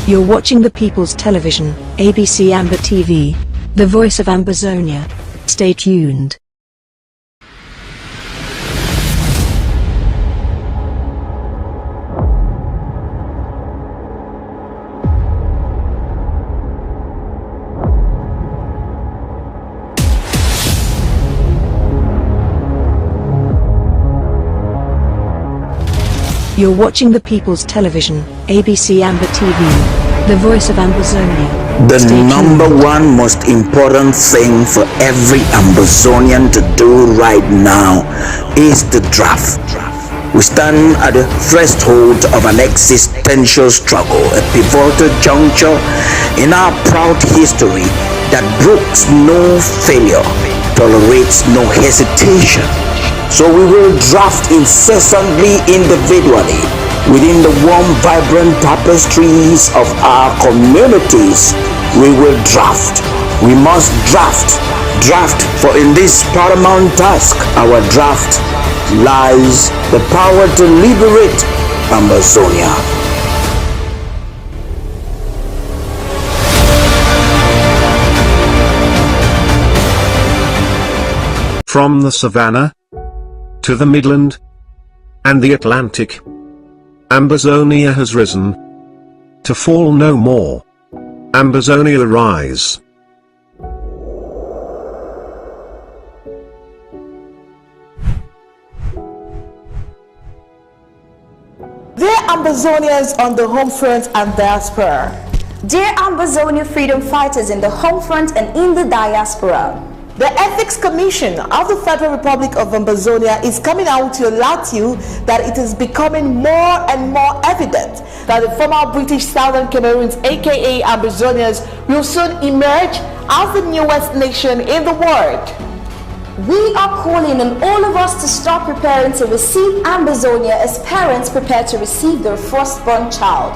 You're watching the People's Television, ABC Amber TV, the voice of Ambazonia. Stay tuned. You're watching the People's Television, ABC Amber TV, the voice of Ambazonia. The number one most important thing for every Ambazonian to do right now is the draft. We stand at the threshold of an existential struggle, a pivotal juncture in our proud history that brooks no failure, tolerates no hesitation. So we will draft incessantly, individually, within the warm, vibrant tapestries of our communities. We will draft. We must draft. Draft, for in this paramount task, our draft, lies the power to liberate Ambazonia. From the savannah to the Midland and the Atlantic, Ambazonia has risen to fall no more. Ambazonia rise. Dear Ambazonians on the home front and diaspora. Dear Ambazonia freedom fighters in the home front and in the diaspora. The Ethics Commission of the Federal Republic of Ambazonia is coming out to alert you that it is becoming more and more evident that the former British Southern Cameroons, aka Ambazonias, will soon emerge as the newest nation in the world. We are calling on all of us to start preparing to receive Ambazonia as parents prepare to receive their firstborn child.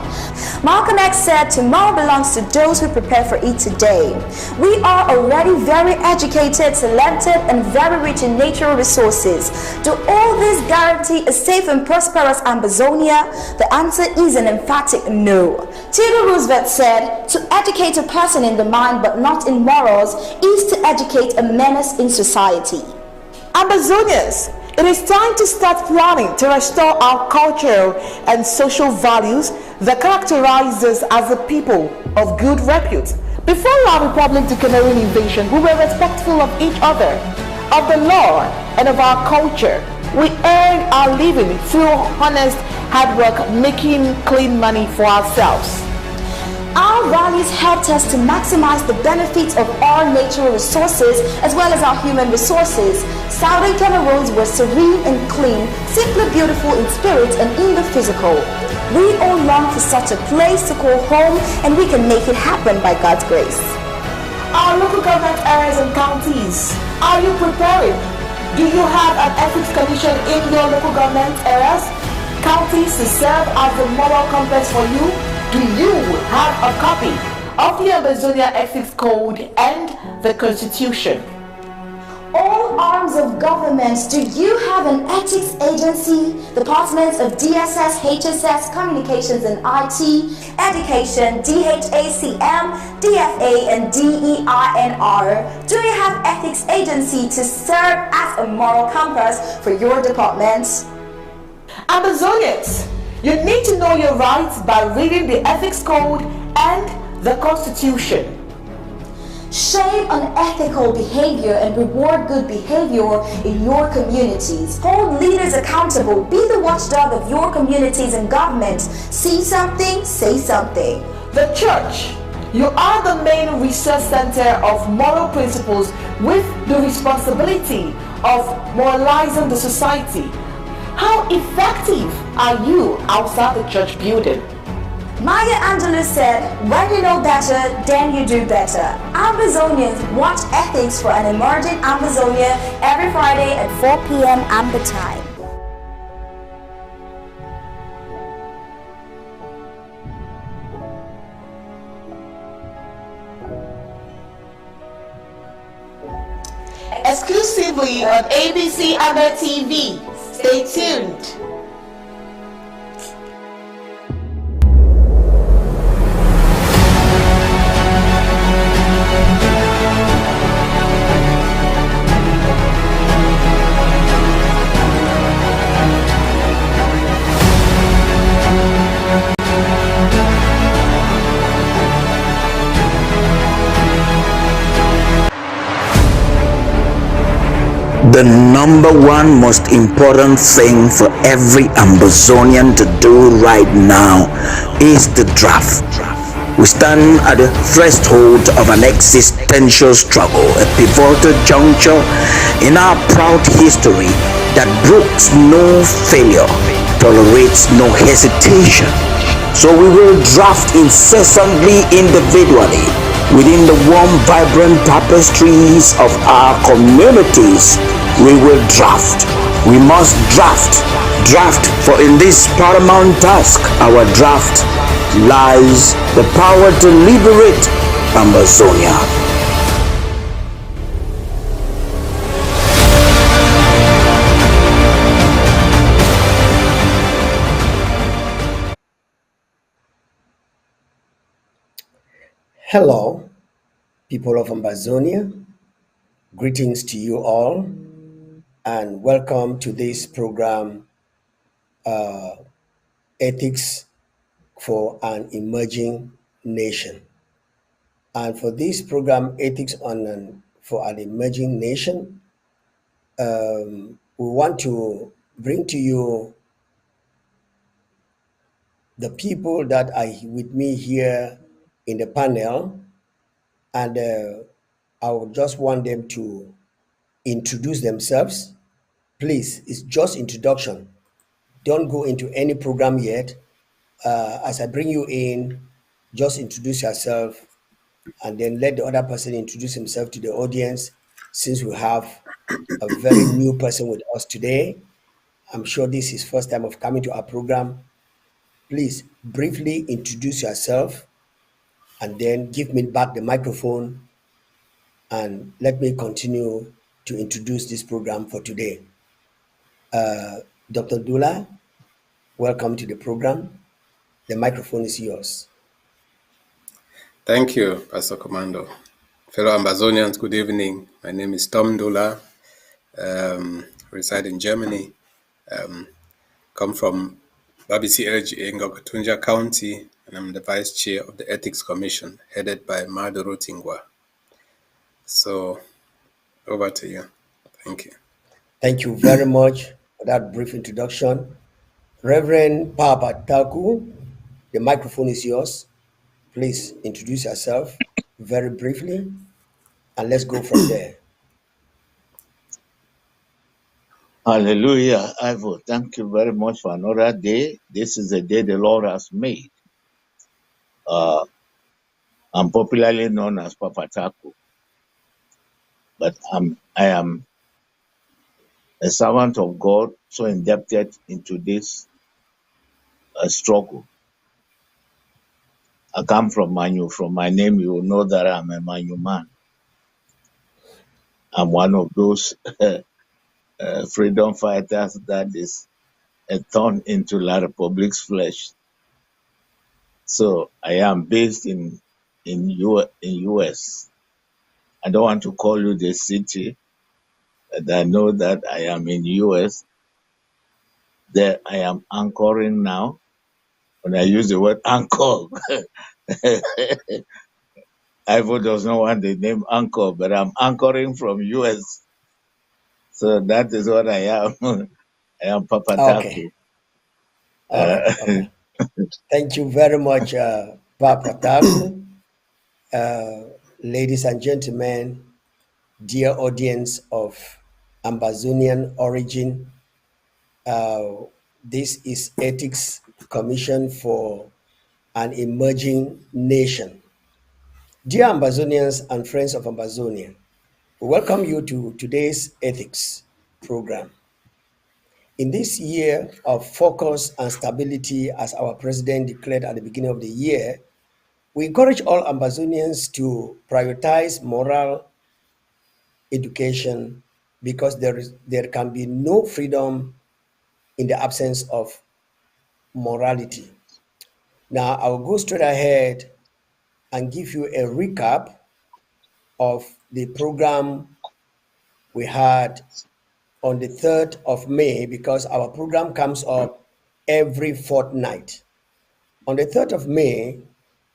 Malcolm X said, tomorrow belongs to those who prepare for it today. We are already very educated, talented, and very rich in natural resources. Do all this guarantee a safe and prosperous Ambazonia? The answer is an emphatic no. Theodore Roosevelt said, to educate a person in the mind but not in morals is to educate a menace in society. Ambazonians, it is time to start planning to restore our cultural and social values that characterize us as a people of good repute. Before our Republic to Cameroon invasion, we were respectful of each other, of the law, and of our culture. We earned our living through honest hard work, making clean money for ourselves. Our values helped us to maximize the benefits of our natural resources as well as our human resources. Southern Cameroons were serene and clean, simply beautiful in spirit and in the physical. We all long for such a place to call home, and we can make it happen by God's grace. Our local government areas and counties, are you prepared? Do you have an ethics commission in your local government areas, counties to serve as the moral compass for you? Do you have a copy of the Ambazonia Ethics Code and the Constitution? All arms of government, do you have an ethics agency? Departments of DSS, HSS, Communications and IT, Education, DHACM, DFA and DEINR. Do you have ethics agency to serve as a moral compass for your departments? Ambazonians, you need to know your rights by reading the Ethics Code and the Constitution. Shame unethical behavior and reward good behavior in your communities. Hold leaders accountable. Be the watchdog of your communities and governments. See something, say something. The church, you are the main research center of moral principles with the responsibility of moralizing the society. How effective are you outside the church building? Maya Angelou said, when you know better, then you do better. Ambazonians, watch ethics for an emerging Ambazonia every Friday at 4 p.m. Amber time. Exclusively on ABC Amber TV. Stay tuned. The number one most important thing for every Ambazonian to do right now is the draft. We stand at the threshold of an existential struggle, a pivotal juncture in our proud history that brooks no failure, tolerates no hesitation. So we will draft incessantly, individually, within the warm, vibrant tapestries of our communities. We will draft. We must draft. Draft, for in this paramount task, our draft, lies the power to liberate Ambazonia. Hello, people of Ambazonia. Greetings to you all, and welcome to this program, Ethics for an Emerging Nation. And for this program, for an Emerging Nation, we want to bring to you the people that are with me here in the panel, and I would just want them to introduce themselves. Please, it's just introduction. Don't go into any program yet. As I bring you in, just introduce yourself and then let the other person introduce himself to the audience, since we have a very new person with us today. I'm sure this is first time of coming to our program. Please briefly introduce yourself and then give me back the microphone and let me continue to introduce this program for today. Dr. Dula, welcome to the program. The microphone is yours. Thank you, Pastor Commando. Fellow Ambazonians, good evening. My name is Tom Dula, reside in Germany, come from Babisi LGA in Gokotunja County, and I'm the Vice Chair of the Ethics Commission, headed by Maduro Tingwa. So, over to you. Thank you. Thank you very much for that brief introduction. Reverend Papa Taku, the microphone is yours. Please introduce yourself very briefly, and let's go from there. Hallelujah, Ivo. Thank you very much for another day. This is the day the Lord has made. I'm popularly known as Papa Taku, but I am a servant of God, so indebted into this struggle. I come from Manu. From my name, you will know that I'm a Manu man. I'm one of those freedom fighters that is a thorn into La Republic's flesh. So I am based in US. I don't want to call you the city, but I know that I am in US. There I am anchoring now. When I use the word anchor, Ivo does not want the name anchor, but I'm anchoring from US. So that is what I am. I am Papa Taku. Okay. Thank you very much, Papa Taku. Ladies and gentlemen, dear audience of Ambazonian origin, this is Ethics Commission for an Emerging Nation. Dear Ambazonians and friends of Ambazonia, we welcome you to today's ethics program. In this year of focus and stability, as our president declared at the beginning of the year, we encourage all Ambazonians to prioritize moral education, because there can be no freedom in the absence of morality. Now, I will go straight ahead and give you a recap of the program we had on the 3rd of May, because our program comes up every fortnight. On the 3rd of May,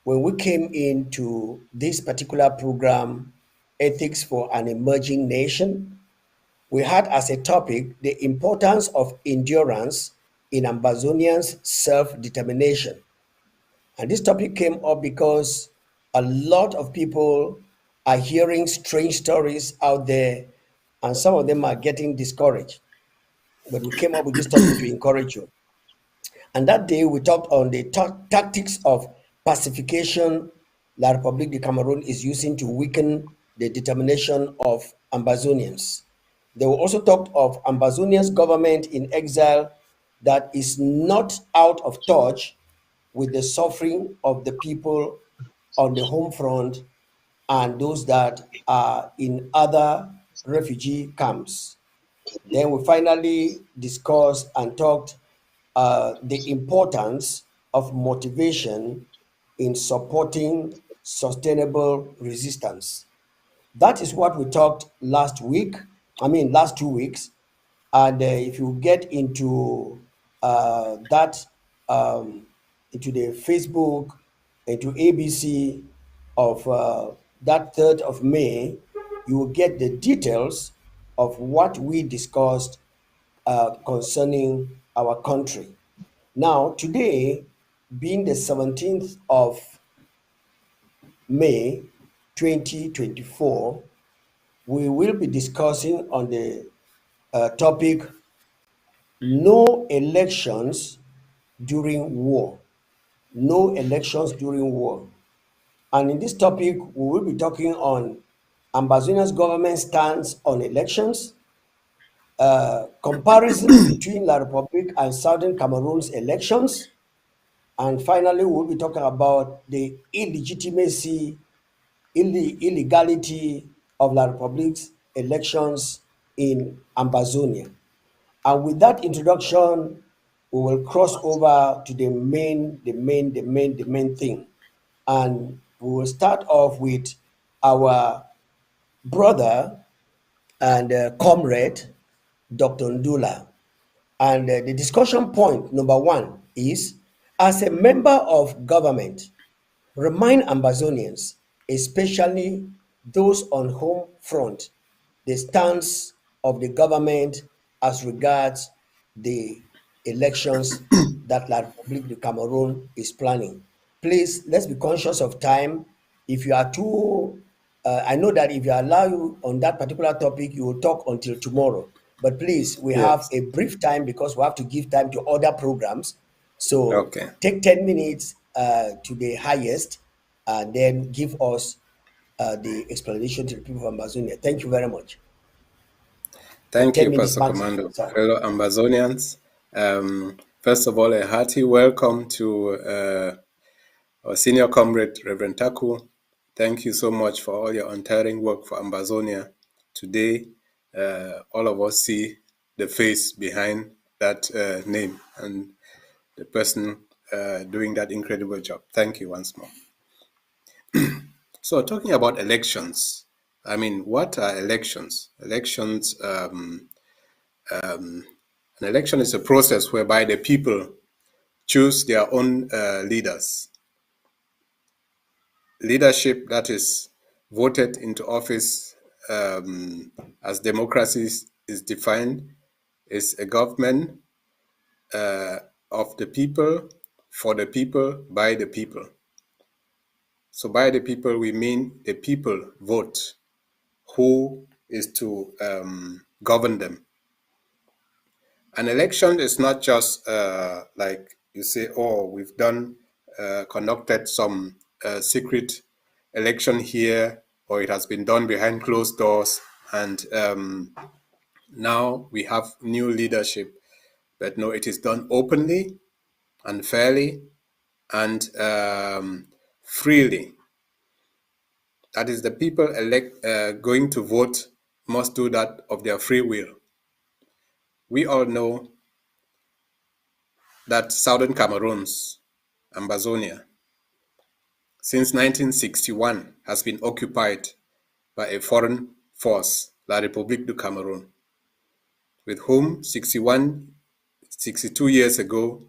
when we came into this particular program, Ethics for an Emerging Nation, we had as a topic the importance of endurance in Ambazonians' self-determination. And this topic came up because a lot of people are hearing strange stories out there, and some of them are getting discouraged. But we came up with this topic to encourage you. And that day we talked on the tactics of pacification La République de Cameroon is using to weaken the determination of Ambazonians. They will also talk of Ambazonia's government in exile that is not out of touch with the suffering of the people on the home front and those that are in other refugee camps. Then we finally discussed and talked the importance of motivation in supporting sustainable resistance. That is what we talked last week. Last 2 weeks. And if you get into that, into the Facebook, into ABC of that 3rd of May, you will get the details of what we discussed concerning our country. Now, today, being the 17th of May 2024, we will be discussing on the topic no elections during war. No elections during war. And in this topic, we will be talking on Ambazonia's government stance on elections, comparison between La Republic and Southern Cameroon's elections, and finally, we'll be talking about the illegitimacy, illegality of La Republic's elections in Ambazonia. And with that introduction, we will cross over to the main thing. And we will start off with our brother and comrade, Dr. Ndula. And the discussion point number 1 is, as a member of government, remind Ambazonians, especially those on home front, the stance of the government as regards the elections that La République de Cameroon is planning. Please, let's be conscious of time. If you are too, I know that if you allow you on that particular topic, you will talk until tomorrow. But please, we have a brief time because we have to give time to other programs. So Okay. take 10 minutes to the highest and then give us the explanation to the people of Ambazonia. Thank you very much. Thank 10 you, minutes Pastor maximum. Commando. Sorry. Fellow Ambazonians, first of all, a hearty welcome to our senior comrade, Reverend Taku. Thank you so much for all your untiring work for Ambazonia. Today, all of us see the face behind that name and the person doing that incredible job. Thank you once more. So, talking about elections, what are elections? Elections, an election is a process whereby the people choose their own leaders. Leadership that is voted into office, as democracy is defined, is a government of the people, for the people, by the people. So by the people, we mean the people vote who is to govern them. An election is not just like you say, oh, we've conducted some secret election here, or it has been done behind closed doors, and now we have new leadership. But no, it is done openly and fairly and freely. That is, the people going to vote must do that of their free will. We all know that Southern Cameroon's Ambazonia, since 1961, has been occupied by a foreign force, La République du Cameroon, with whom 62 years ago,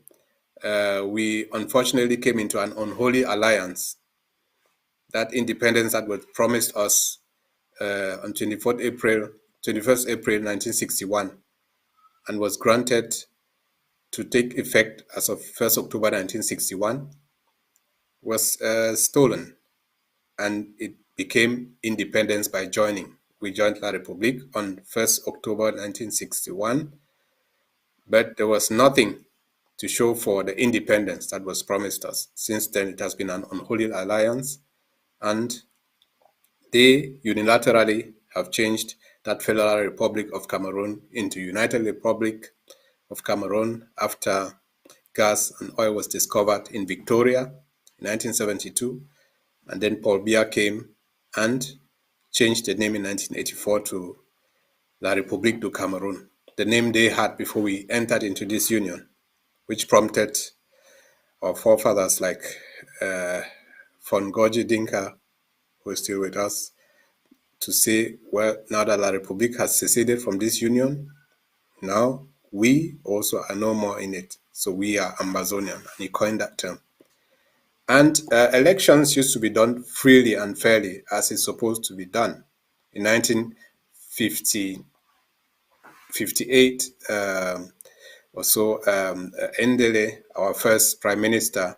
we unfortunately came into an unholy alliance. That independence that was promised us on 24th April 21st April 1961 and was granted to take effect as of 1st October 1961 was stolen, and it became independence by joining. We joined La République on 1st October 1961, but there was nothing to show for the independence that was promised us. Since then, it has been an unholy alliance, and they unilaterally have changed that Federal Republic of Cameroon into United Republic of Cameroon after gas and oil was discovered in Victoria in 1972, and then Paul Biya came and changed the name in 1984 to La République du Cameroun, the name they had before we entered into this union, which prompted our forefathers like Fongoji Dinka, who is still with us, to say, well, now that La République has seceded from this union, now we also are no more in it. So we are Ambazonian, and he coined that term. And elections used to be done freely and fairly as it's supposed to be done. In 1958 or so, Endele, our first prime minister,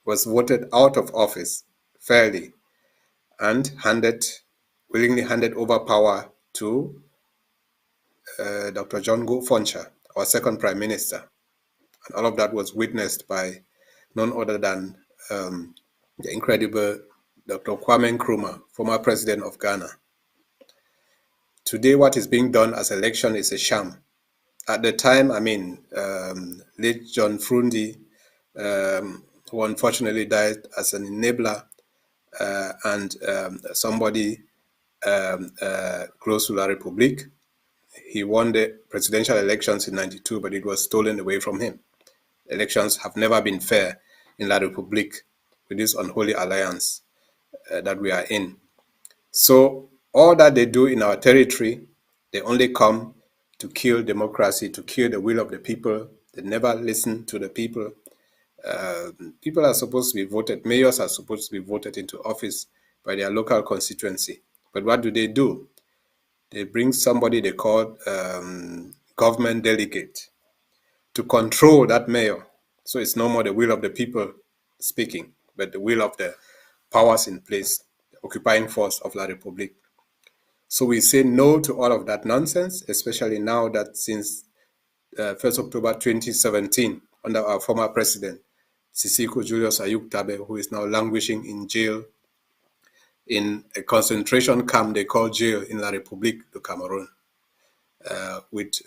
was voted out of office fairly and willingly handed over power to Dr. John Go Foncha, our second prime minister. And all of that was witnessed by none other than the incredible Dr. Kwame Nkrumah, former president of Ghana. Today, what is being done as election is a sham. At the time, late John Frundi, who unfortunately died as an enabler, and somebody close to La République. He won the presidential elections in 92, but it was stolen away from him. Elections have never been fair in La République with this unholy alliance that we are in. So all that they do in our territory, they only come to kill democracy, to kill the will of the people. They never listen to the people. People are supposed to be voted, mayors are supposed to be voted into office by their local constituency. But what do? They bring somebody they call government delegate to control that mayor. So it's no more the will of the people speaking, but the will of the powers in place, the occupying force of La République. So we say no to all of that nonsense, especially now that since 1st October 2017, under our former president, Sisiko Julius Ayuk Tabe, who is now languishing in jail in a concentration camp they call jail in La République du Cameroun, with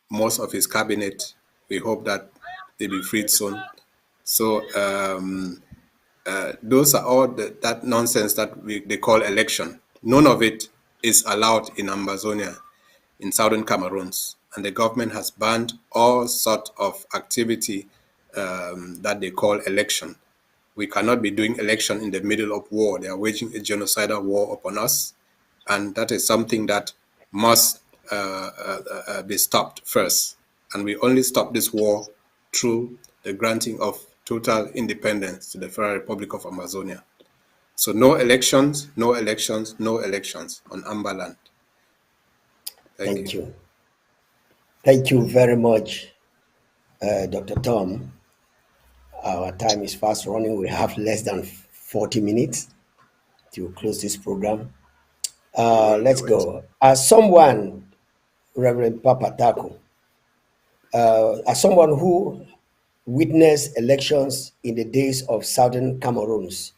most of his cabinet. We hope that they'll be freed soon. So those are all that nonsense that they call election. None of it is allowed in Ambazonia, in southern Cameroons. And the government has banned all sorts of activity that they call election. We cannot be doing election in the middle of war. They are waging a genocidal war upon us. And that is something that must be stopped first. And we only stop this war through the granting of total independence to the Federal Republic of Ambazonia. So no elections, no elections, no elections on Ambaland. Thank you. Thank you very much, Dr. Tom. Our time is fast running. We have less than 40 minutes to close this program. Let's go. As someone, Reverend Papa Taco, as someone who witnessed elections in the days of Southern Cameroons,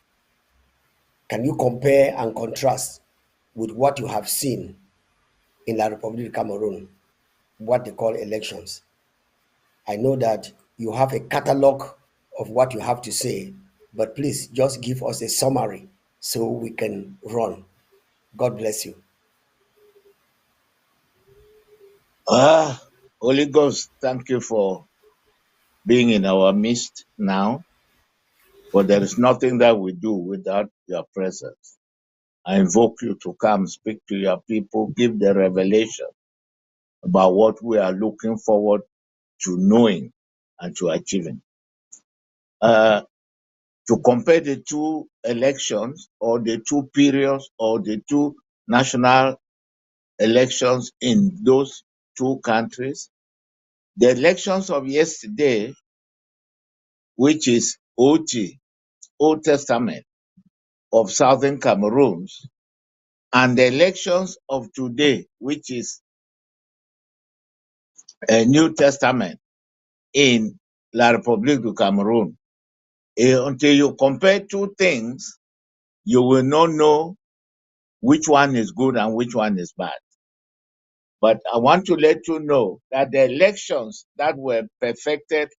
can you compare and contrast with what you have seen in La République of Cameroon, what they call elections? I know that you have a catalog of what you have to say, but please just give us a summary so we can run. God bless you. Holy Ghost, thank you for being in our midst now. But there is nothing that we do without your presence. I invoke you to come speak to your people, give the revelation about what we are looking forward to knowing and to achieving. To compare the two elections or the two periods or the two national elections in those two countries. The elections of yesterday, which is OT, Old Testament of Southern Cameroon, and the elections of today, which is a New Testament in La République du Cameroon. Until you compare two things, you will not know which one is good and which one is bad. But I want to let you know that the elections that were perfected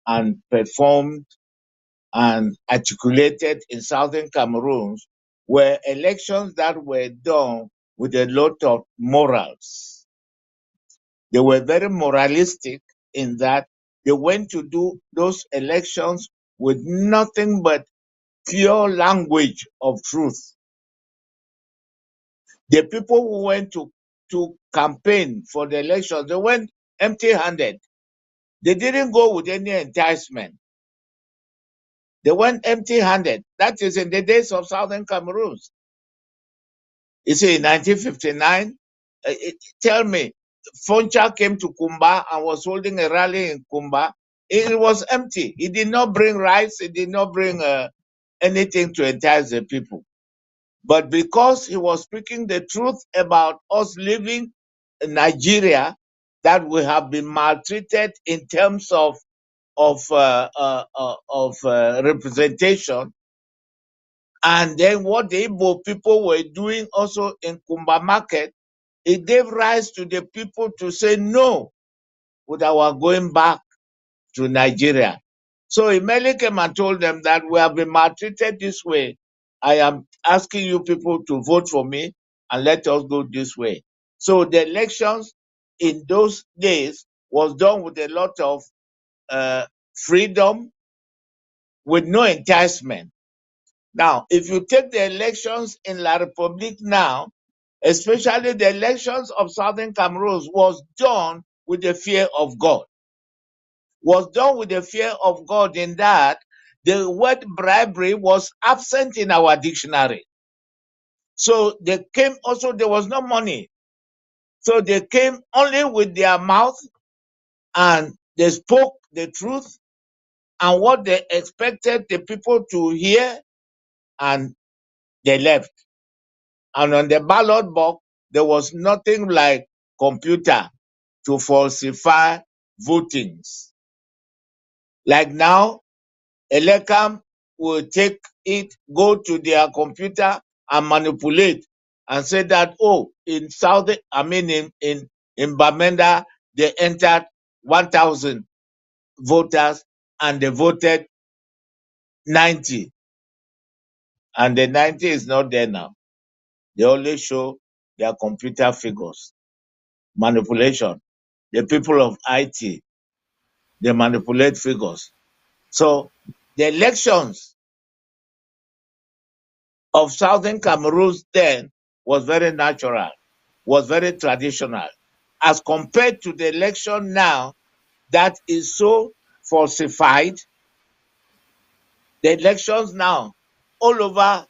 and performed and articulated in Southern Cameroon were elections that were done with a lot of morals. They were very moralistic in that they went to do those elections with nothing but pure language of truth. The people who went to campaign for the elections, they went empty-handed. They didn't go with any enticement. They went empty-handed. That is in the days of Southern Cameroon. You see, in 1959, tell me, Foncha came to Kumba and was holding a rally in Kumba. It was empty. He did not bring rice. He did not bring anything to entice the people. But because he was speaking the truth about us living in Nigeria, that we have been maltreated in terms of representation, and then what the Igbo people were doing also in Kumba Market, it gave rise to the people to say no with our going back to Nigeria. So Imeli came and told them that we have been maltreated this way. I am asking you people to vote for me and let us go this way. So the elections in those days was done with a lot of freedom, with no enticement. Now, if you take the elections in La République now, especially the elections of Southern Cameroon, was done with the fear of God. Was done with the fear of God in that the word bribery was absent in our dictionary. So they came also, there was no money. So they came only with their mouth and they spoke the truth and what they expected the people to hear, and they left. And on the ballot box, there was nothing like computer to falsify votings. Like now, Elecam will take it, go to their computer and manipulate and say that, oh, in Bamenda, they entered 1,000 voters and they voted 90. And the 90 is not there now. They only show their computer figures. Manipulation. The people of IT, they manipulate figures. So the elections of Southern Cameroon then was very natural, was very traditional, as compared to the election now that is so falsified. The elections now all over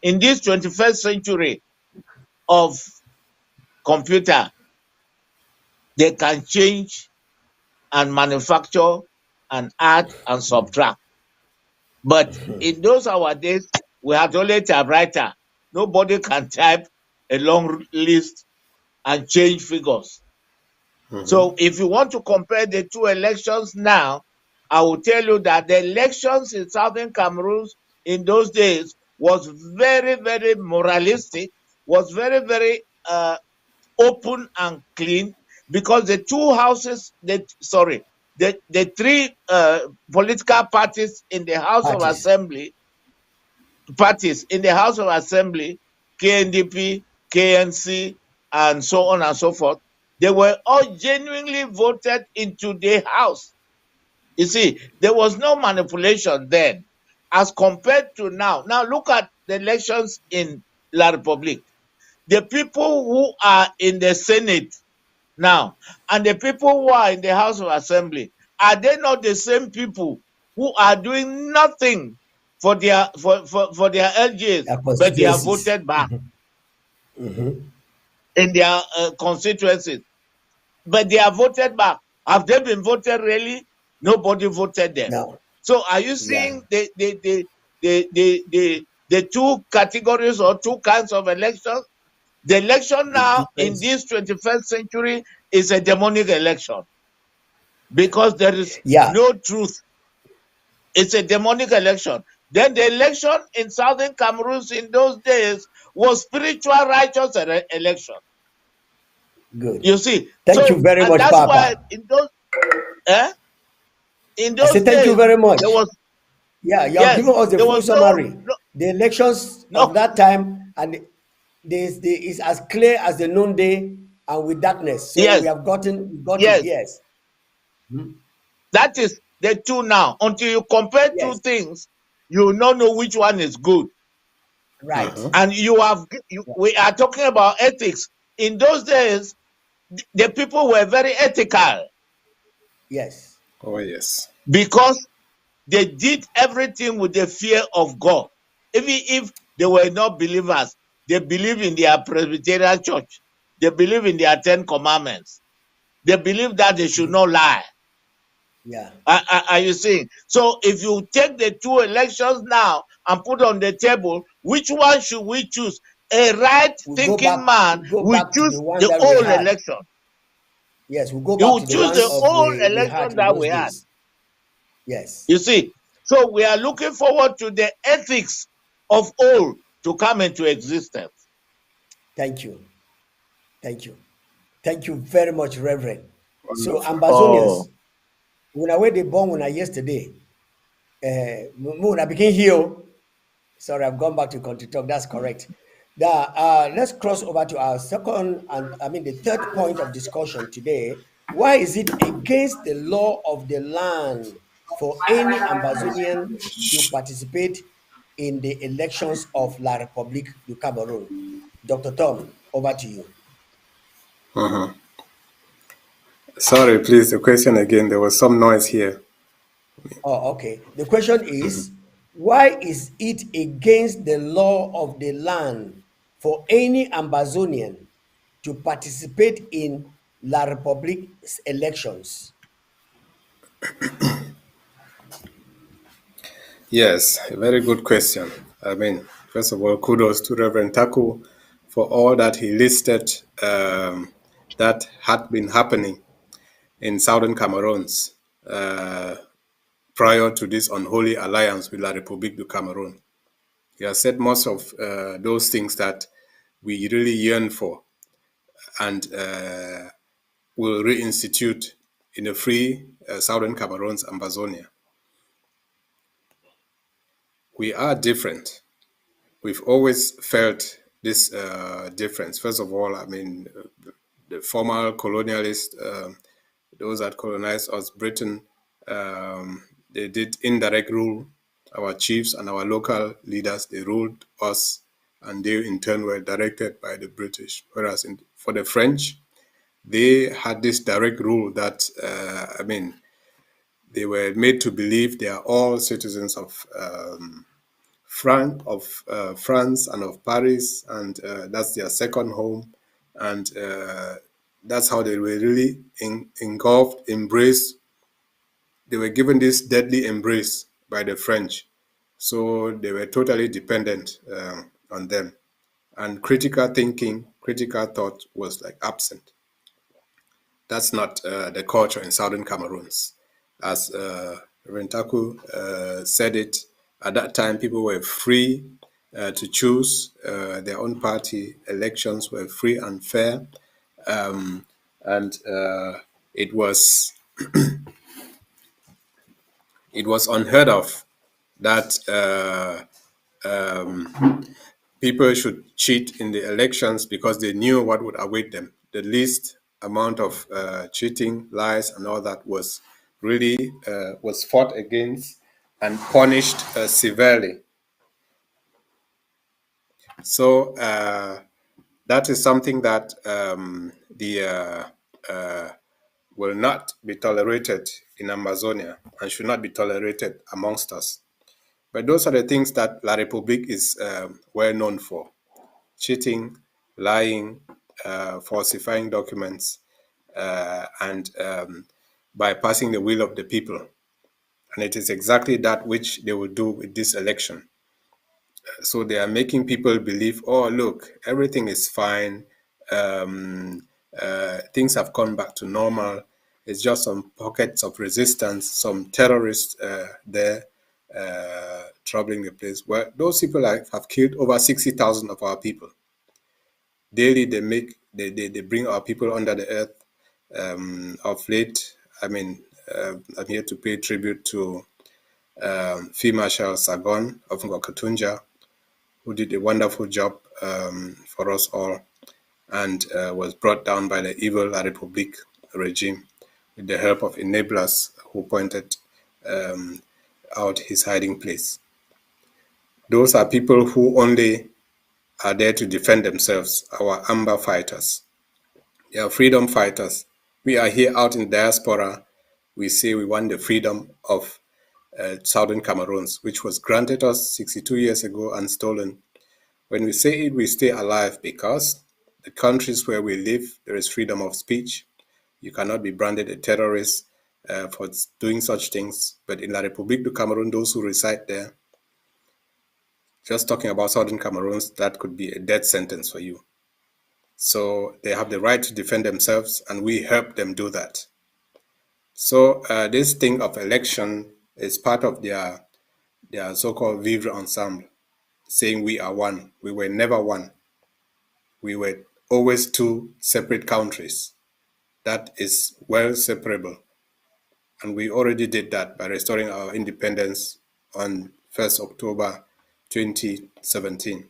in this 21st century of computer, they can change and manufacture and add and subtract. But in those our days, we had only a typewriter. Nobody can type a long list and change figures. So if you want to compare the two elections now, I will tell you that the elections in Southern Cameroon in those days was very, very moralistic, was very, very open and clean, because the two houses, the three political parties in the House of Assembly, KNDP, KNC, and so on and so forth, they were all genuinely voted into the House. You see, there was no manipulation then as compared to now. Now look at the elections in La République. The people who are in the Senate now and the people who are in the House of Assembly, are they not the same people who are doing nothing for their LGs, but they are voted back? in their constituencies, but they are voted back. Have they been voted really? Nobody voted them. No. So are you Yeah. seeing the two categories or two kinds of elections? The election The now in difference. this 21st century is a demonic election because there is Yeah. no truth. It's a demonic election. Then the election in southern Cameroon in those days was spiritual righteous election. Good. You see, Thank so you very and much, that's why Papa. in I say those thank you days very much. there was Yeah, you have yes given us the there full was summary. no The elections of no that time and this is as clear as the noonday and with darkness. So we yes have got it. yes Yes. that is the two now. Until you compare two Yes. things, you will not know which one is good. Right. And we are talking about ethics. In those days, the people were very ethical Yes. Oh, yes. because they did everything with the fear of God. Even if they were not believers, they believe in their Presbyterian church. They believe in their 10 commandments. They believe that they should not lie. Yeah. Are you seeing? So if you take the two elections now and put on the table, which one should we choose? A right thinking man We go will back to choose the one the that we old had. election. Yes, we go He back will to the choose one the of old we had election in that those we had. days. Yes. You see? So we are looking forward to the ethics of old to come into existence. Thank you. Thank you. Thank you very much, Reverend. So Wonderful. Ambazonians, Oh, when I went the born when I yesterday, when I became here. Sorry, I've gone back to country talk. That's correct. Let's cross over to our second and the third point of discussion today. Why is it against the law of the land for any Ambazonian to participate in the elections of La République du Cameroon? Dr. Tom, over to you. Sorry, please, the question again. There was some noise here. Oh, okay. The question is, why is it against the law of the land for any Ambazonian to participate in La Republic's elections? Yes, a very good question. I mean, first of all, kudos to Reverend Taku for all that he listed that had been happening in southern Cameroons uh, prior to this unholy alliance with La République du Cameroon. He has said most of those things that we really yearn for and will reinstitute in a free southern Cameroon's Ambazonia. We are different. We've always felt this difference. First of all, I mean, the former colonialists, those that colonized us, Britain, they did indirect rule. Our chiefs and our local leaders, they ruled us, and they in turn were directed by the British. Whereas for the French, they had this direct rule that, they were made to believe they are all citizens of France and of Paris, and that's their second home, and that's how they were really engulfed, embraced. They were given this deadly embrace by the French, so they were totally dependent on them, and critical thinking, critical thought was like absent. That's not the culture in southern Cameroons. As Reverend Taku said it, at that time people were free to choose their own party. Elections were free and fair. And it was unheard of that people should cheat in the elections because they knew what would await them. The least amount of cheating, lies, and all that was really was fought against and punished severely. So that is something that will not be tolerated in Amazonia and should not be tolerated amongst us. But those are the things that La République is well known for: cheating, lying, falsifying documents, and bypassing the will of the people. And it is exactly that which they will do with this election. So they are making people believe, oh, look, everything is fine. Things have gone back to normal. It's just some pockets of resistance, some terrorists there troubling the place. Well, those people have killed over 60,000 of our people. Daily, they bring our people under the earth. Of late, I'm here to pay tribute to Field Marshal Sagon of Ngwakatunja, who did a wonderful job for us all, and was brought down by the evil La République regime with the help of enablers who pointed out his hiding place. Those are people who only are there to defend themselves, our Amba fighters. They are freedom fighters. We are here out in diaspora. We say we want the freedom of southern Cameroons, which was granted us 62 years ago and stolen. When we say it, we stay alive because the countries where we live, there is freedom of speech. You cannot be branded a terrorist for doing such things. But in La République du Cameroun, those who reside there, just talking about southern Cameroons, that could be a death sentence for you. So they have the right to defend themselves, and we help them do that. So this thing of election is part of their so-called vivre ensemble, saying we are one. We were never one. We were always two separate countries. That is well separable. And we already did that by restoring our independence on 1st October 2017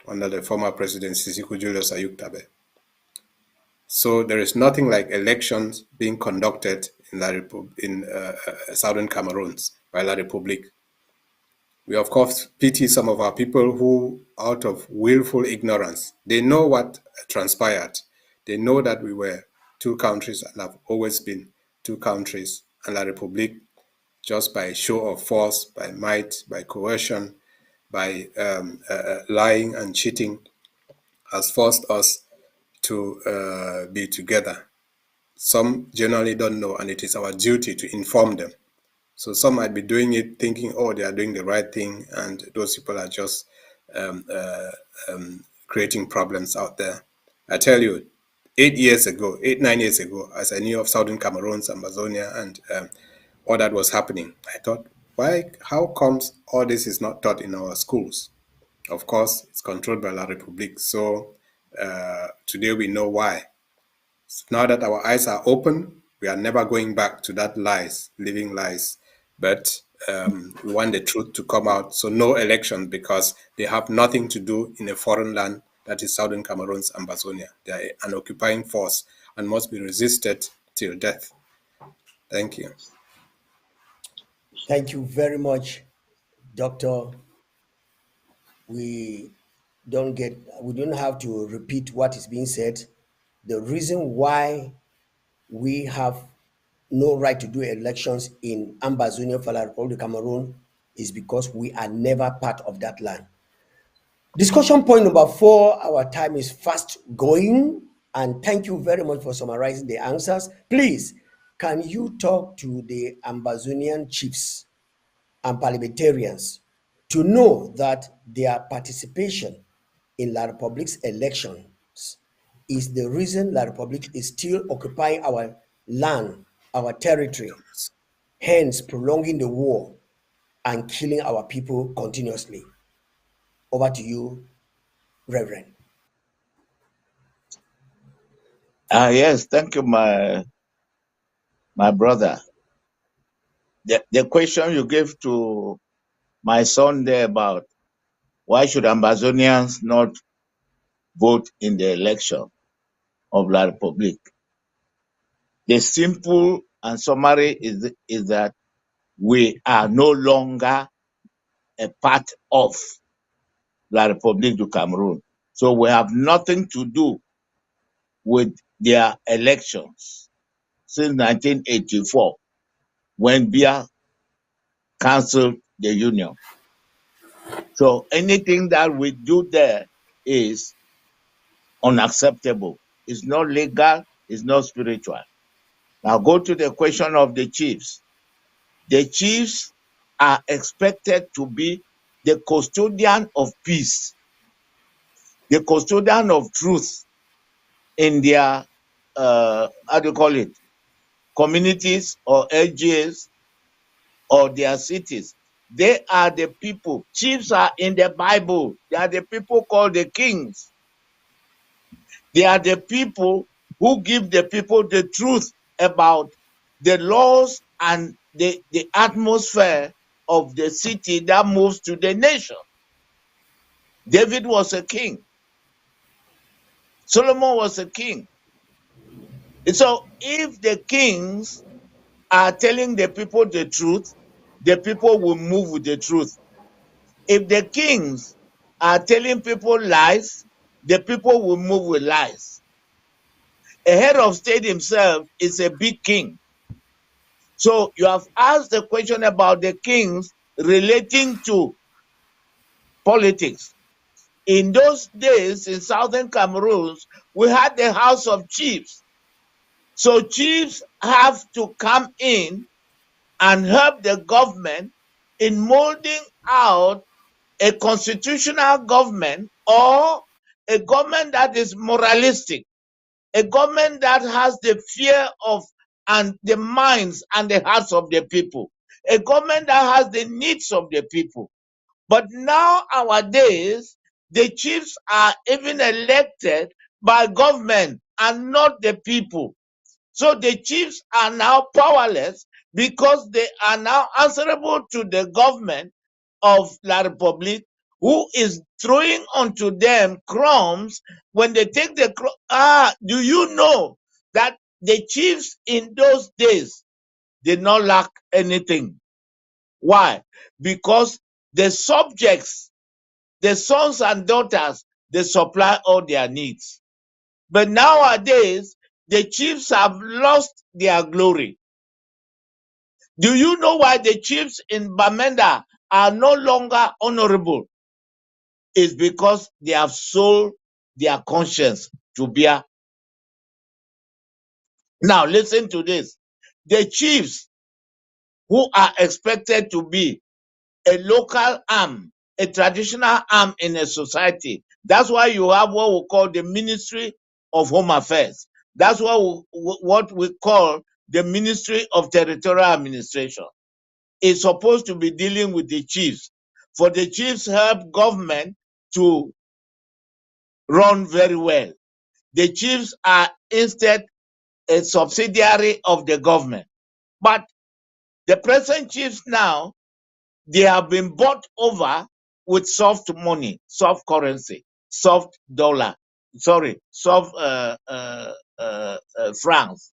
under the former President Sisiku Julius Ayuktabe. So there is nothing like elections being conducted in southern Cameroon by La République. We of course pity some of our people who, out of willful ignorance, they know what transpired. They know that we were two countries and have always been two countries, and La République, just by show of force, by might, by coercion, by lying and cheating, has forced us to be together. Some generally don't know, and it is our duty to inform them. So some might be doing it thinking, oh, they are doing the right thing, and those people are just creating problems out there. I tell you, 9 years ago, as I knew of southern Cameroon, Ambazonia, and all that was happening, I thought, how comes all this is not taught in our schools? Of course, it's controlled by La République. So today we know why. So now that our eyes are open, we are never going back to that living lies. But we want the truth to come out. So no elections, because they have nothing to do in a foreign land that is southern Cameroon's Ambazonia. They are an occupying force and must be resisted till death. Thank you. Thank you very much, Doctor. We don't have to repeat what is being said. The reason why we have no right to do elections in Ambazonia for the Republic of Cameroon is because we are never part of that land. Discussion point number 4, our time is fast going, and thank you very much for summarizing the answers. Please, can you talk to the Ambazonian chiefs and parliamentarians to know that their participation in La Republic's elections is the reason La Republic is still occupying our land, our territory, hence prolonging the war and killing our people continuously? Over to you, Reverend. Yes, thank you, my brother. The question you gave to my son there about why should Ambazonians not vote in the election of La Republique? The simple and summary is that we are no longer a part of La République du Cameroon. So we have nothing to do with their elections since 1984, when Biya canceled the union. So anything that we do there is unacceptable. It's not legal, it's not spiritual. Now go to the question of the chiefs. The chiefs are expected to be the custodian of peace, the custodian of truth in their, how do you call it, communities or LGAs or their cities. They are the people. Chiefs are in the Bible. They are the people called the kings. They are the people who give the people the truth about the laws and the atmosphere of the city that moves to the nation. David was a king. Solomon was a king. And so if the kings are telling the people the truth, the people will move with the truth. If the kings are telling people lies, the people will move with lies. A head of state himself is a big king. So you have asked the question about the kings relating to politics. In those days, in southern Cameroon, we had the House of Chiefs. So chiefs have to come in and help the government in molding out a constitutional government or a government that is moralistic, a government that has the fear of and the minds and the hearts of the people, a government that has the needs of the people. But nowadays, the chiefs are even elected by government and not the people. So the chiefs are now powerless because they are now answerable to the government of La Republique, who is throwing onto them crumbs when they take the do you know that the chiefs in those days did not lack anything? Why? Because the subjects, the sons and daughters, they supply all their needs. But nowadays, the chiefs have lost their glory. Do you know why the chiefs in Bamenda are no longer honorable? It's because they have sold their conscience to beer. Now listen to this. The chiefs who are expected to be a local arm, a traditional arm in a society. That's why you have what we call the Ministry of Home Affairs. That's what we call the Ministry of Territorial Administration. It's supposed to be dealing with the chiefs. For the chiefs help government to run very well. The chiefs are instead a subsidiary of the government. But the present chiefs now, they have been bought over with soft money, soft currency, soft dollar, soft francs.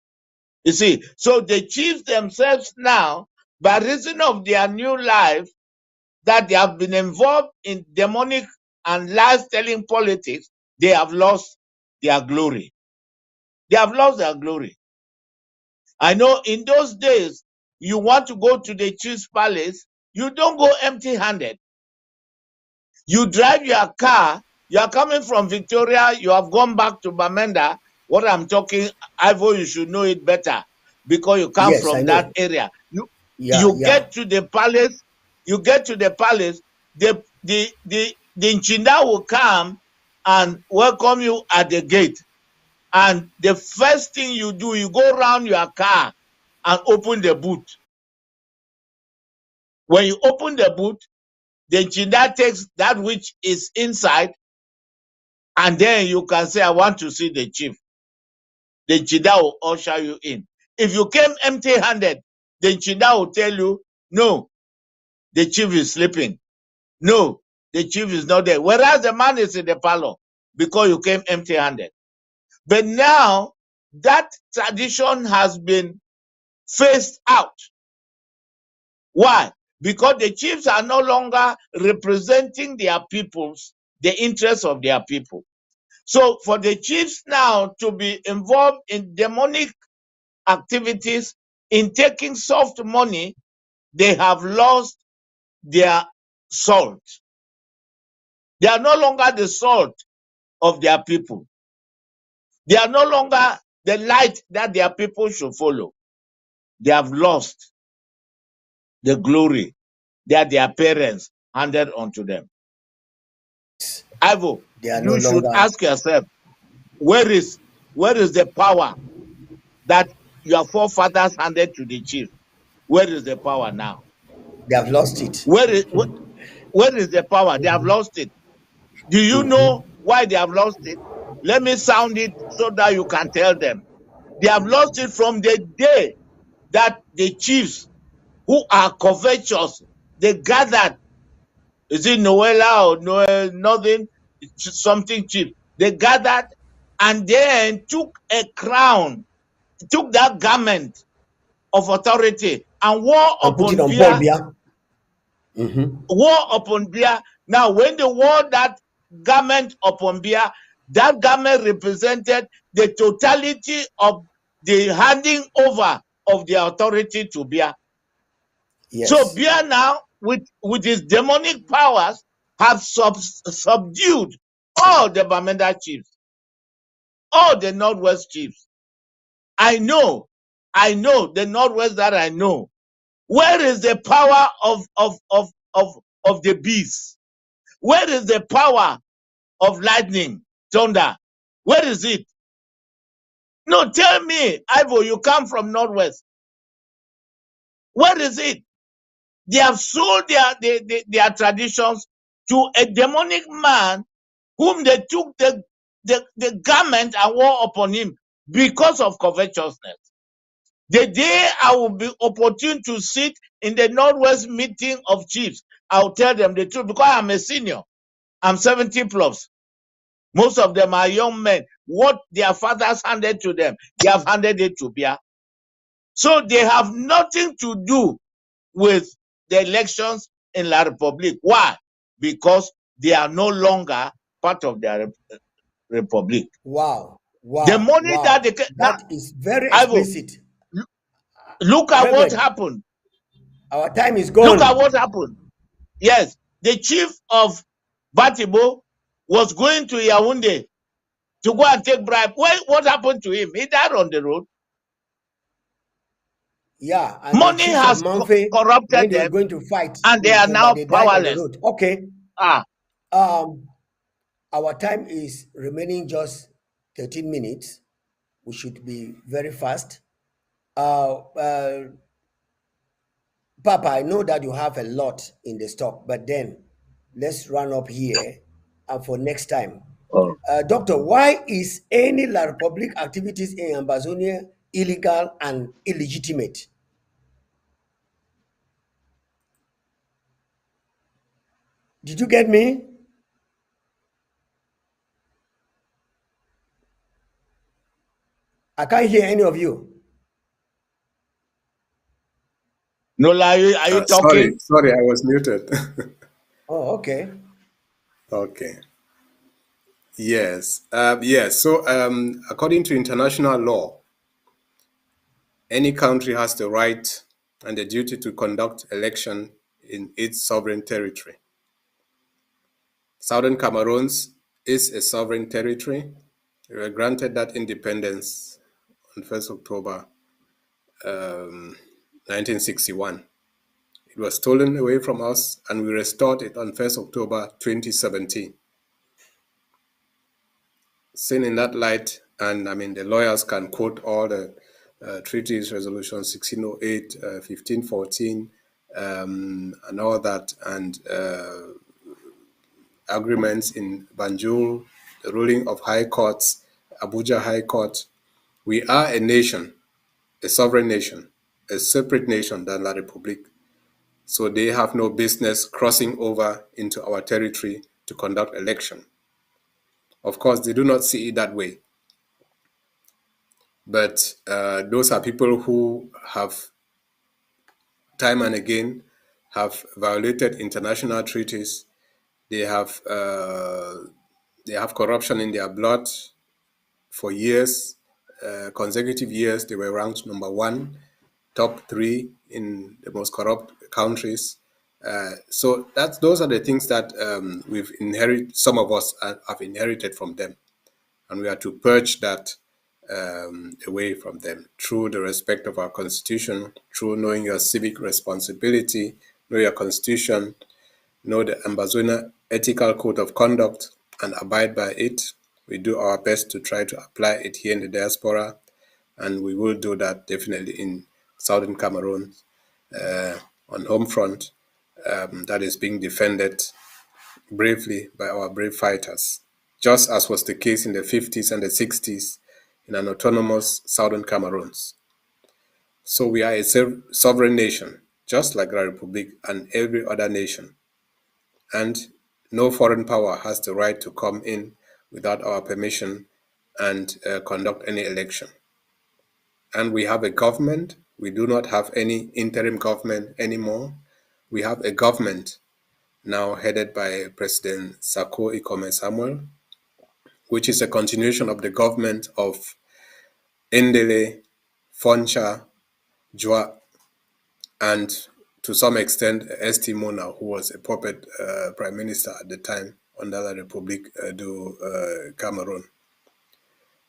You see, so the chiefs themselves now, by reason of their new life, that they have been involved in demonic and lies-telling politics, they have lost their glory. They have lost their glory. I know in those days, you want to go to the chief's palace, you don't go empty-handed. You drive your car, you are coming from Victoria, you have gone back to Bamenda. What I'm talking, Ivo, you should know it better because you come from that area. You get to the palace, the Nchinda will come and welcome you at the gate. And the first thing you do, you go around your car and open the boot. When you open the boot, the Nchinda takes that which is inside, and then you can say, I want to see the chief. The Nchinda will usher you in. If you came empty-handed, the Nchinda will tell you, no, the chief is sleeping. No, the chief is not there. Whereas the man is in the parlor because you came empty-handed. But now that tradition has been phased out. Why? Because the chiefs are no longer representing their peoples, the interests of their people. So for the chiefs now to be involved in demonic activities, in taking soft money, they have lost their salt. They are no longer the salt of their people. They are no longer the light that their people should follow. They have lost the glory that their parents handed unto them. Ivo, They are no you should longer. ask yourself, where is the power that your forefathers handed to the chief? Where is the power now? They have lost it. Where is the power? They have lost it. Do you know why they have lost it? Let me sound it so that you can tell them. They have lost it from the day that the chiefs who are covetous, they gathered. Is it Noella or Noel, nothing, something chief? They gathered and then took a crown, took that garment of authority and wore And put it upon on Paul Bia. Biya. Wore upon Bia. Now, when they wore that garment upon Bia, that garment represented the totality of the handing over of the authority to Bia. Yes. So Bia now, with his demonic powers, have subdued all the Bamenda chiefs, all the Northwest chiefs. I know the Northwest that I know. Where is the power of the beast? Where is the power of lightning, thunder? Where is it? No, tell me, Ivo, you come from Northwest. Where is it? They have sold their traditions to a demonic man whom they took the garment and wore upon him because of covetousness. The day I will be opportune to sit in the Northwest meeting of chiefs, I'll tell them the truth because I'm a senior. I'm 70 plus. Most of them are young men. What their fathers handed to them, they have handed it to Bia. So they have nothing to do with the elections in La Republique. Why? Because they are no longer part of their republic. Wow. The money that they that is very Ivo, explicit. look at Reverend, what happened. our time is gone. Look at what happened. Yes, the chief of Batibo was going to Yaoundé to go and take bribe. What happened to him? He died on the road. Yeah, and Money the chief has of Manfe, corrupted when they were them, going to fight and they with are Kumba, now they died on the powerless. road. Okay. Ah, Our time is remaining just 13 minutes. We should be very fast. Papa, I know that you have a lot in the stock, but then let's run up here and for next time. oh. Doctor, why is any La Republic activities in Ambazonia illegal and illegitimate? Did you get me? I can't hear any of you. No, are you talking? Sorry, I was muted. Oh, okay. Okay. Yes. Yes. So, according to international law, any country has the right and the duty to conduct election in its sovereign territory. Southern Cameroon is a sovereign territory. We were granted that independence on 1st October 1961. It was stolen away from us and we restored it on 1st October 2017. Seen in that light, and I mean the lawyers can quote all the treaties, resolution 1608, 1514, and all that, and agreements in Banjul, the ruling of high courts, Abuja High Court. We are a nation, a sovereign nation, a separate nation than La Republique. So they have no business crossing over into our territory to conduct election. Of course, they do not see it that way. But those are people who have time and again have violated international treaties. They have corruption in their blood for years, consecutive years. They were ranked number 1, top 3 in the most corrupt countries. So those are the things that we've inherited. Some of us have inherited from them. and we are to purge that away from them through the respect of our constitution, through knowing your civic responsibility, know your constitution, know the Ambazonia ethical code of conduct, and abide by it. We do our best to try to apply it here in the diaspora, and we will do that definitely in southern Cameroon on home front that is being defended bravely by our brave fighters, just as was the case in the 50s and the 60s in an autonomous southern Cameroon. So we are a sovereign nation, just like the Republic and every other nation. And no foreign power has the right to come in without our permission and conduct any election. And we have a government. We do not have any interim government anymore. We have a government now headed by President Sako Ikome Samuel, which is a continuation of the government of Ndele, Foncha, Jua, and to some extent St. Mona, who was a puppet prime minister at the time under the Republic du Cameroon.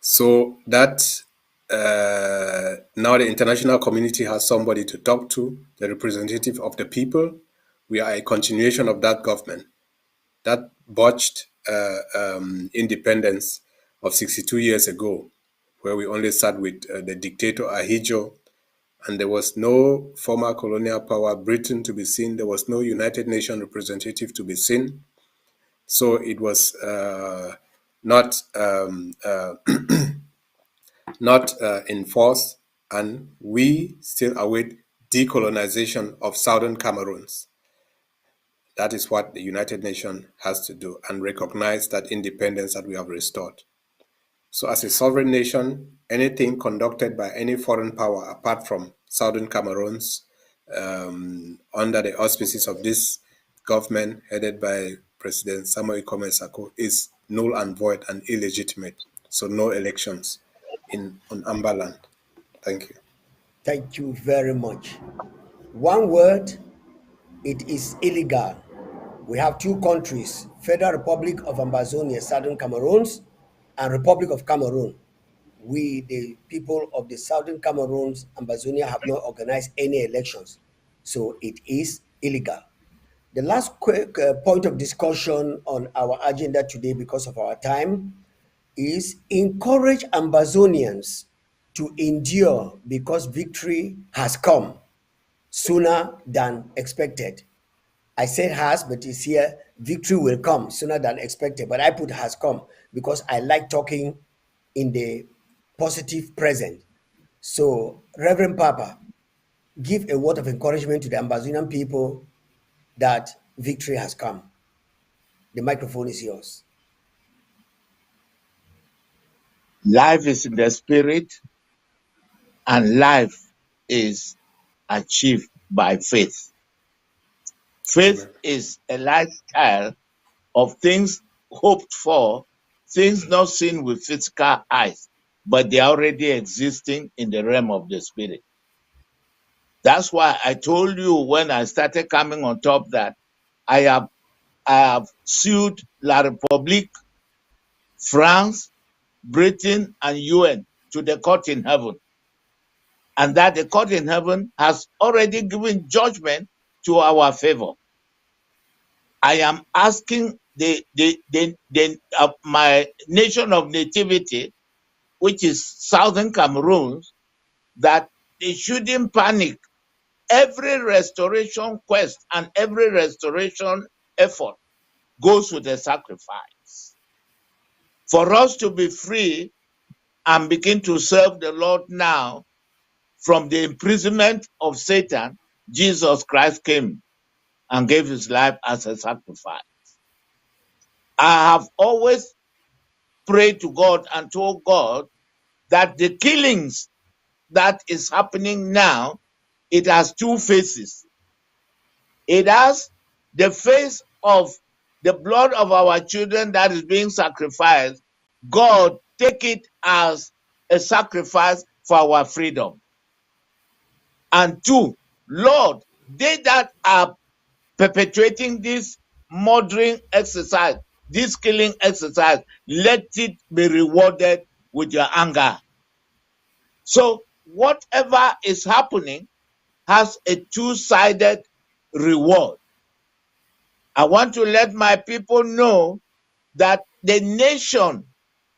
So that now the international community has somebody to talk to, the representative of the people. We are a continuation of that government. That botched independence of 62 years ago, where we only sat with the dictator Ahijo, and there was no former colonial power, Britain, to be seen. There was no United Nations representative to be seen. So it was not enforced, and we still await decolonization of southern Cameroons. That is what the United Nations has to do, and recognize that independence that we have restored. So as a sovereign nation, anything conducted by any foreign power apart from southern Cameroons under the auspices of this government headed by President Samuel Ikome Sako is null and void and illegitimate. So no elections on Amba land. Thank you. Thank you very much. One word, it is illegal. We have two countries, Federal Republic of Ambazonia, Southern Cameroons, and Republic of Cameroon. We, the people of the Southern Cameroons, Ambazonia, have not organized any elections. So it is illegal. The last quick point of discussion on our agenda today, because of our time, is encourage Ambazonians to endure because victory has come sooner than expected. I said has, but it's here. Victory will come sooner than expected. But I put has come because I like talking in the positive present. So, Reverend Papa, give a word of encouragement to the Ambazonian people that victory has come. The microphone is yours. Life is in the spirit, and life is achieved by faith. Faith is a lifestyle of things hoped for, things not seen with physical eyes, but they are already existing in the realm of the spirit. That's why I told you when I started coming on top that I have sued La République, France, Britain, and UN to the court in heaven. And that the court in heaven has already given judgment to our favor. I am asking my nation of nativity, which is Southern Cameroon, that they shouldn't panic. Every restoration quest and every restoration effort goes with a sacrifice. For us to be free and begin to serve the Lord now from the imprisonment of Satan, Jesus Christ came and gave his life as a sacrifice. I have always prayed to God and told God that the killings that is happening now, it has two faces. It has the face of the blood of our children that is being sacrificed. God, take it as a sacrifice for our freedom. And two, Lord, they that are perpetuating this murdering exercise, this killing exercise, let it be rewarded with your anger. So whatever is happening has a two-sided reward. I want to let my people know that the nation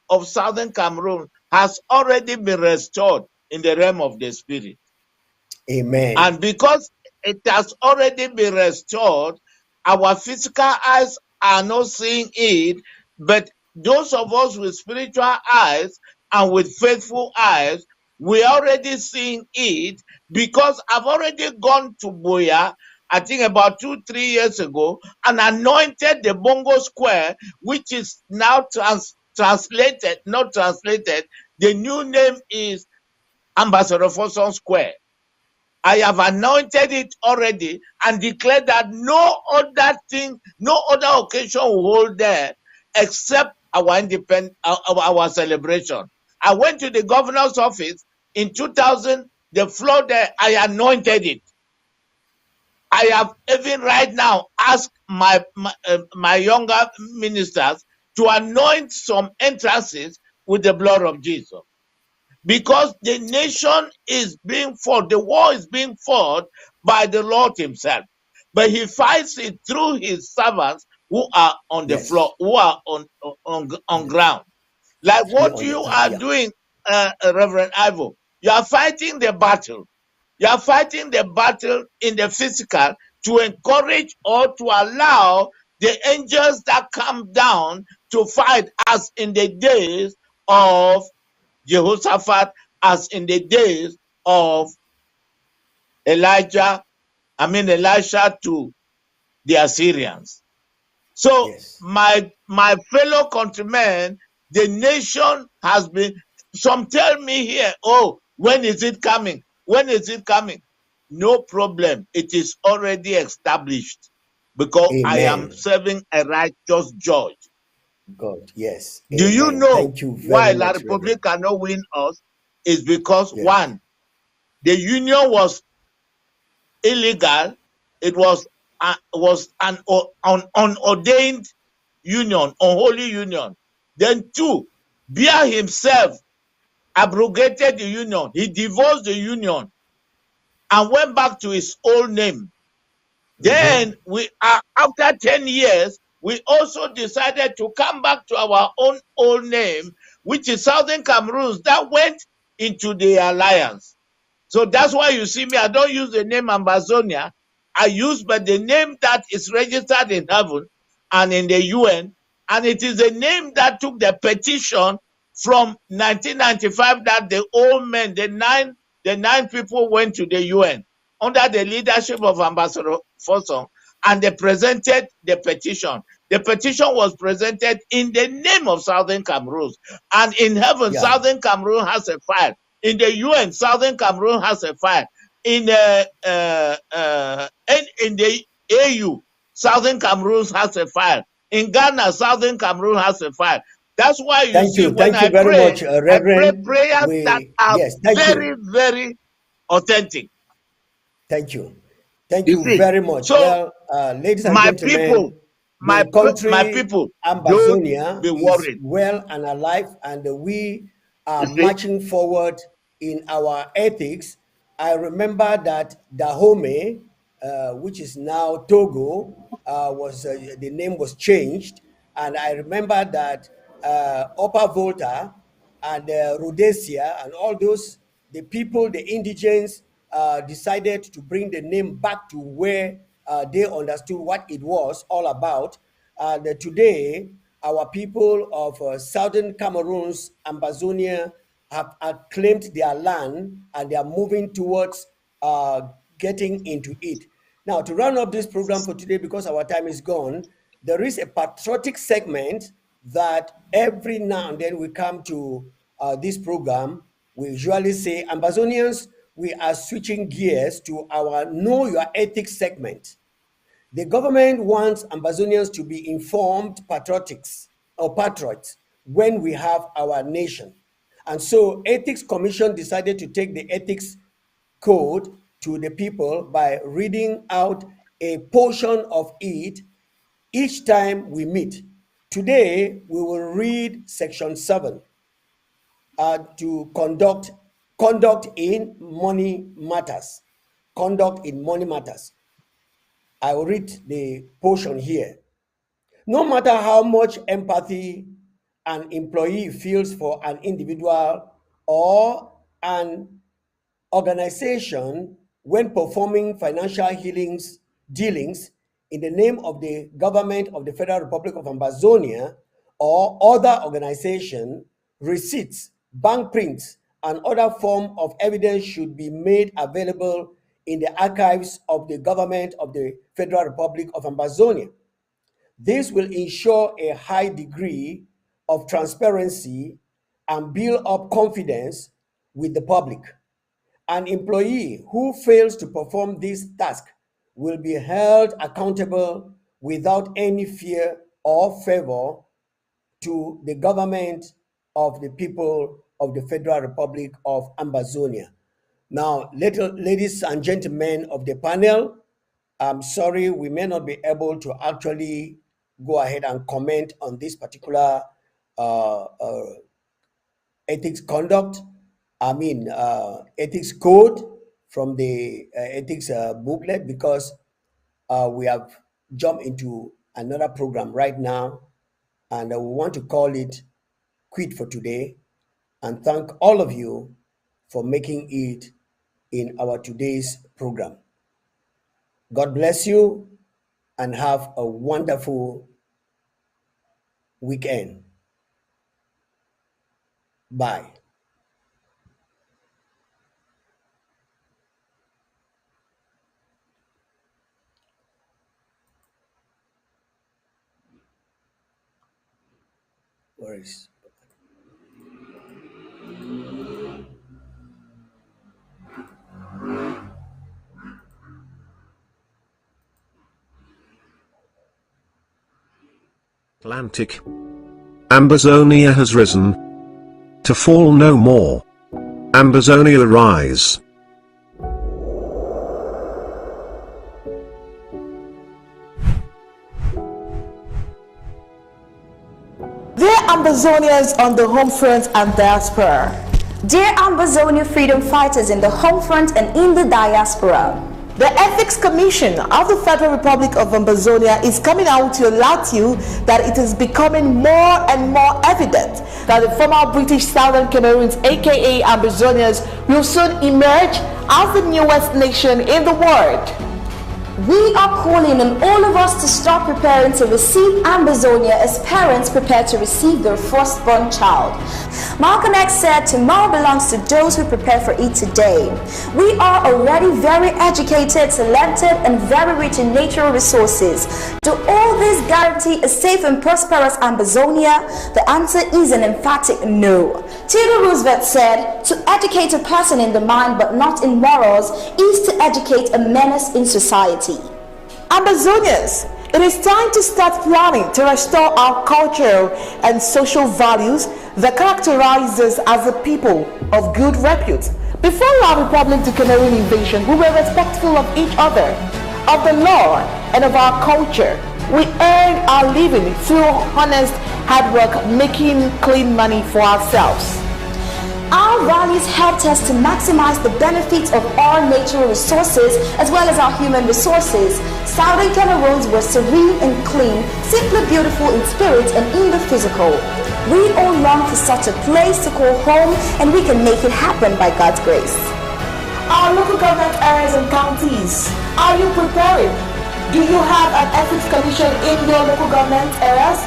of Southern Cameroon has already been restored in the realm of the spirit. Amen. And because it has already been restored, our physical eyes are not seeing it, but those of us with spiritual eyes and with faithful eyes, we are already seeing it, because I've already gone to Boya, I think about 2-3 years ago, and anointed the Bongo Square, which is now translated, not translated. The new name is Ambassador Fosun Square. I have anointed it already and declared that no other thing, no other occasion will hold there except our our celebration. I went to the governor's office in 2000, the floor there, I anointed it. I have even right now asked my younger ministers to anoint some entrances with the blood of Jesus. Because the nation is being fought, the war is being fought by the Lord himself. But he fights it through his servants who are on the floor, who are on ground. Like what you are doing, Reverend Ivo. You are fighting the battle. You are fighting the battle in the physical to encourage or to allow the angels that come down to fight, as in the days of Jehoshaphat, as in the days of Elisha to the Assyrians. So my fellow countrymen, the nation has been, some tell me here, oh, when is it coming? When is it coming? No problem. It is already established, because I am serving a righteous judge. God, yes. Do Amen. you know Thank you why very La much, Republic cannot win us? Is because one, the union was illegal. It was an unordained union, unholy union. Then two, Bia himself abrogated the union. He divorced the union and went back to his old name. Then we are, after 10 years, we also decided to come back to our own old name, which is Southern Cameroon, that went into the alliance. So that's why you see me, I don't use the name Ambazonia. I use but the name that is registered in heaven and in the UN. And it is a name that took the petition from 1995 that the old men, the nine people went to the UN under the leadership of Ambassador Fosun, and they presented the petition. The petition was presented in the name of Southern Cameroon. And in heaven, Southern Cameroon has a file. In the UN, Southern Cameroon has a file. In the AU, Southern Cameroon has a file. In Ghana, Southern Cameroon has a file. That's why you see when I very pray, much, I pray Reverend. prayers that are very, very authentic. Thank you. Thank you very much. So, well, ladies and gentlemen, my people, Ambazonia is well and alive, and we are marching forward in our ethics. I remember that Dahomey, which is now Togo, was the name was changed, and I remember that Upper Volta and Rhodesia and all those, the people, the indigents, decided to bring the name back to where they understood what it was all about. And today, our people of southern Cameroon's Ambazonia have claimed their land, and they are moving towards getting into it. Now, to run up this program for today, because our time is gone, there is a patriotic segment that every now and then we come to this program. We usually say, Ambazonians, we are switching gears to our Know Your Ethics segment. The government wants Ambazonians to be informed patriotics or patriots when we have our nation. And so Ethics Commission decided to take the ethics code to the people by reading out a portion of it each time we meet. Today, we will read section 7 to conduct in money matters. Conduct in money matters. I will read the portion here. No matter how much empathy an employee feels for an individual or an organization when performing financial dealings in the name of the government of the Federal Republic of Ambazonia or other organization, receipts, bank prints, and other form of evidence should be made available in the archives of the government of the Federal Republic of Ambazonia. This will ensure a high degree of transparency and build up confidence with the public. An employee who fails to perform this task will be held accountable without any fear or favor to the government of the people of the Federal Republic of Ambazonia. Now, ladies and gentlemen of the panel, I'm sorry we may not be able to actually go ahead and comment on this particular ethics code from the ethics booklet, because we have jumped into another program right now, and we want to call it quit for today and thank all of you for making it in our today's program. God bless you and have a wonderful weekend. Bye. Where is Atlantic. Ambazonia has risen to fall no more. Ambazonia rise. Dear Ambazonians on the home front and diaspora. Dear Ambazonia freedom fighters in the home front and in the diaspora. The Ethics Commission of the Federal Republic of Ambazonia is coming out to alert you that it is becoming more and more evident that the former British Southern Cameroons, aka Ambazonias, will soon emerge as the newest nation in the world. We are calling on all of us to start preparing to receive Ambazonia as parents prepare to receive their firstborn child. Malcolm X said, tomorrow belongs to those who prepare for it today. We are already very educated, talented, and very rich in natural resources. Do all this guarantee a safe and prosperous Ambazonia? The answer is an emphatic no. Theodore Roosevelt said, to educate a person in the mind but not in morals is to educate a menace in society. Ambazonians, it is time to start planning to restore our cultural and social values that characterize us as a people of good repute. Before our Republic to Cameroon invasion, we were respectful of each other, of the law, and of our culture. We earned our living through honest hard work, making clean money for ourselves. Our values helped us to maximize the benefits of our natural resources as well as our human resources. Southern Cameroons were serene and clean, simply beautiful in spirit and in the physical. We all long for such a place to call home, and we can make it happen by God's grace. Our local government areas and counties, are you preparing? Do you have an ethics commission in your local government areas,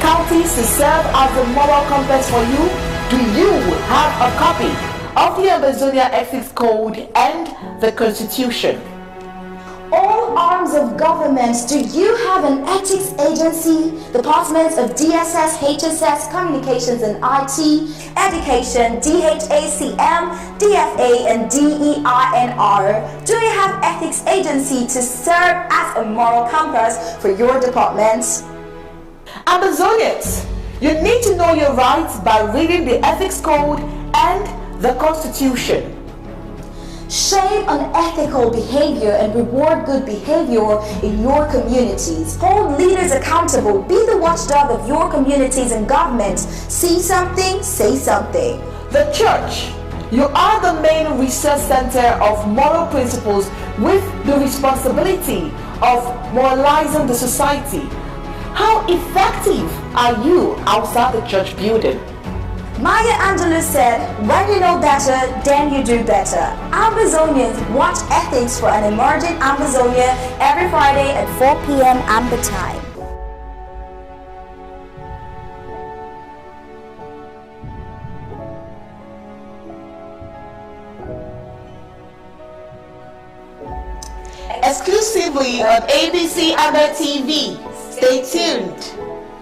counties to serve as a moral compass for you? Do you have a copy of the Ambazonia Ethics Code and the Constitution? All arms of government, do you have an ethics agency? Departments of DSS, HSS, Communications and IT, Education, DHACM, DFA and DEINR. Do you have ethics agency to serve as a moral compass for your departments? Ambazonians, you need to know your rights by reading the Ethics Code and the Constitution. Shame unethical behavior and reward good behavior in your communities. Hold leaders accountable. Be the watchdog of your communities and governments. See something, say something. The church. You are the main research center of moral principles with the responsibility of moralizing the society. How effective are you outside the church building? Maya Angelou said, when you know better, then you do better. Ambazonians watch ethics for an emerging Ambazonia every Friday at 4 p.m. Amber time. Exclusively on ABC Amber TV. Stay tuned.